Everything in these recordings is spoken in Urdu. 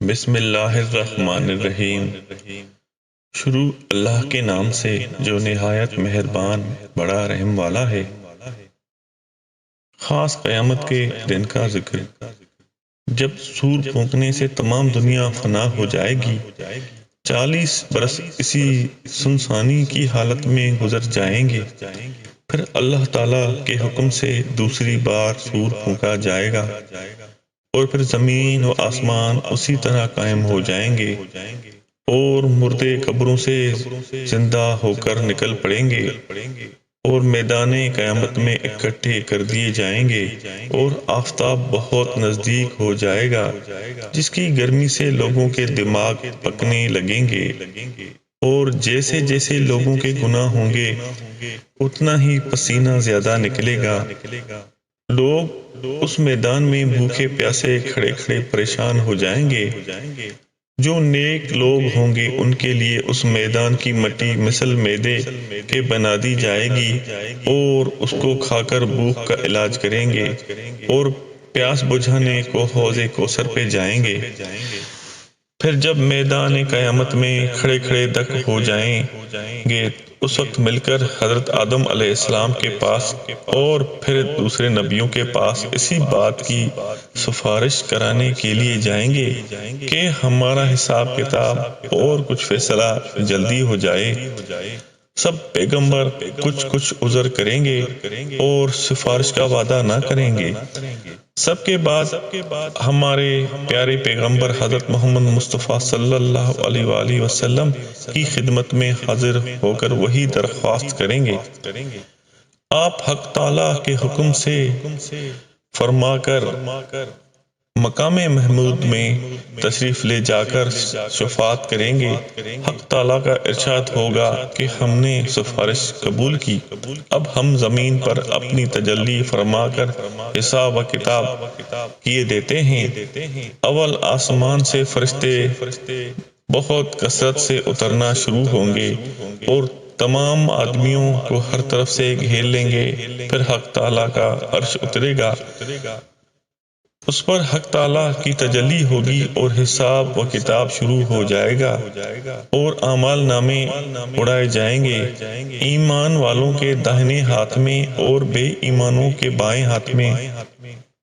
بسم اللہ الرحمن الرحیم۔ شروع اللہ کے نام سے جو نہایت مہربان بڑا رحم والا ہے۔ خاص قیامت کے دن کا ذکر۔ جب سور پھونکنے سے تمام دنیا فنا ہو جائے گی، 40 برس اسی سنسانی کی حالت میں گزر جائیں گے، پھر اللہ تعالیٰ کے حکم سے دوسری بار سور پھونکا جائے گا، اور پھر زمین و آسمان اسی طرح قائم ہو جائیں گے، اور مردے قبروں سے زندہ ہو کر نکل پڑیں گے، اور میدان قیامت میں اکٹھے کر دیے جائیں گے، اور آفتاب بہت نزدیک ہو جائے گا، جس کی گرمی سے لوگوں کے دماغ پکنے لگیں گے، اور جیسے جیسے لوگوں کے گناہ ہوں گے اتنا ہی پسینہ زیادہ نکلے گا۔ لوگ اس میدان میں بھوکے پیاسے کھڑے کھڑے پریشان ہو جائیں گے۔ جو نیک لوگ ہوں گے ان کے لیے اس میدان کی مٹی مثل معدے کے بنا دی جائے گی، اور اس کو کھا کر بھوک کا علاج کریں گے، اور پیاس بجھانے کو حوض کوثر پہ جائیں گے۔ پھر جب میدان قیامت میں کھڑے کھڑے دک ہو جائیں گے، اس وقت مل کر حضرت آدم علیہ السلام کے پاس اور پھر دوسرے نبیوں کے پاس اسی بات کی سفارش کرانے کے لیے جائیں گے کہ ہمارا حساب کتاب اور کچھ فیصلہ جلدی ہو جائے۔ سب پیغمبر کچھ عذر کریں گے اور سفارش کا وعدہ نہ کریں گے۔ سب کے بعد ہمارے پیارے پیغمبر حضرت محمد مصطفیٰ صلی اللہ علیہ وآلہ وسلم کی خدمت میں حاضر ہو کر وہی درخواست کریں گے۔ آپ حق تعالیٰ کے حکم سے فرما کر مقام محمود میں تشریف لے جا کر شفاعت کریں گے۔ حق تعالیٰ کا ارشاد ہوگا کہ ہم نے سفارش قبول کی، اب ہم زمین پر اپنی تجلی فرما کر حساب و کتاب کیے دیتے ہیں۔ اول آسمان سے فرشتے بہت کثرت سے اترنا شروع ہوں گے اور تمام آدمیوں کو ہر طرف سے گھیر لیں گے۔ پھر حق تعالیٰ کا عرش اترے گا، اس پر حق تعالیٰ کی تجلی ہوگی اور حساب و کتاب شروع ہو جائے گا، اور اعمال نامے اڑائے جائیں گے، ایمان والوں کے داہنے ہاتھ میں اور بے ایمانوں کے بائیں ہاتھ میں،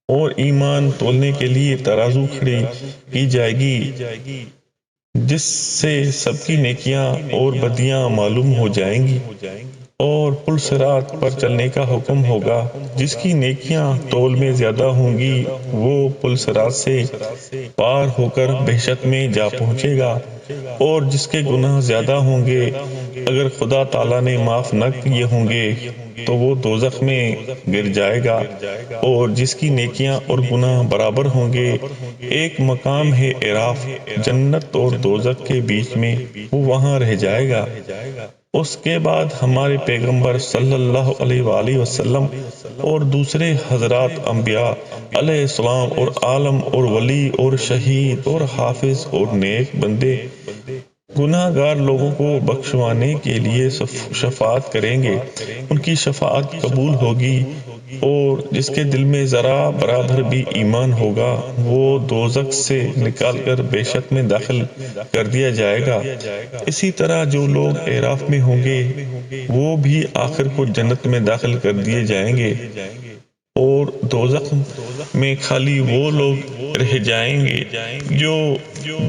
اور ایمان تولنے کے لیے ترازو کھڑی کی جائے گی جس سے سب کی نیکیاں اور بدیاں معلوم ہو جائیں گی، اور پل صراط پر چلنے کا حکم ہوگا۔ جس کی نیکیاں تول میں زیادہ ہوں گی وہ پل صراط سے پار ہو کر بہشت میں جا پہنچے گا، اور جس کے گناہ زیادہ ہوں گے اگر خدا تعالیٰ نے معاف نہ کیے ہوں گے تو وہ دوزخ میں گر جائے گا، اور جس کی نیکیاں اور گناہ برابر ہوں گے ایک مقام ہے اعراف، جنت اور دوزخ کے بیچ میں، وہ وہاں رہ جائے گا۔ اس کے بعد ہمارے پیغمبر صلی اللہ علیہ وآلہ وسلم اور دوسرے حضرات انبیاء علیہ السلام اور عالم اور ولی اور شہید اور حافظ اور نیک بندے گناہ گار لوگوں کو بخشوانے کے لیے شفاعت کریں گے۔ ان کی شفاعت قبول ہوگی، اور جس کے دل میں ذرا برابر بھی ایمان ہوگا وہ دوزخ سے نکال کر بہشت میں داخل کر دیا جائے گا۔ اسی طرح جو لوگ اعراف میں ہوں گے وہ بھی آخر کو جنت میں داخل کر دیے جائیں گے، اور دوزخ میں خالی وہ لوگ رہ جائیں گے جو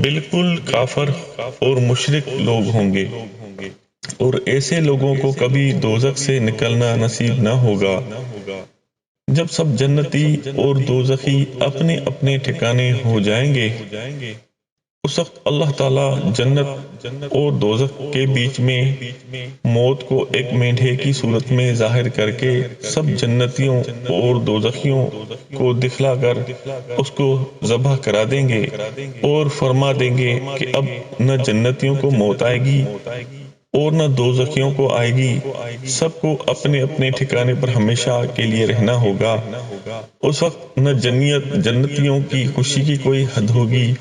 بالکل کافر اور مشرک لوگ ہوں گے، اور ایسے لوگوں کو کبھی دوزخ سے نکلنا نصیب نہ ہوگا۔ جب سب جنتی اور دوزخی اپنے اپنے ٹھکانے ہو جائیں گے اس وقت اللہ تعالیٰ جنت اور دوزخ کے بیچ میں موت کو ایک مینڈھے کی صورت میں ظاہر کر کے سب جنتیوں اور دوزخیوں کو دکھلا کر اس کو ذبح کرا دیں گے، اور فرما دیں گے کہ اب نہ جنتیوں کو موت آئے گی اور نہ دوزخیوں کو آئے گی، سب کو اپنے اپنے ٹھکانے پر ہمیشہ کے لیے رہنا ہوگا۔ اس وقت نہ جنتیوں کی خوشی کی کوئی حد ہوگی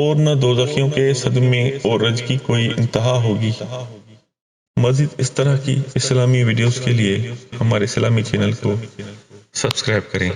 اور نہ دوزخیوں کے صدمے اور رنج کی کوئی انتہا ہوگی۔ مزید اس طرح کی اسلامی ویڈیوز کے لیے ہمارے اسلامی چینل کو سبسکرائب کریں۔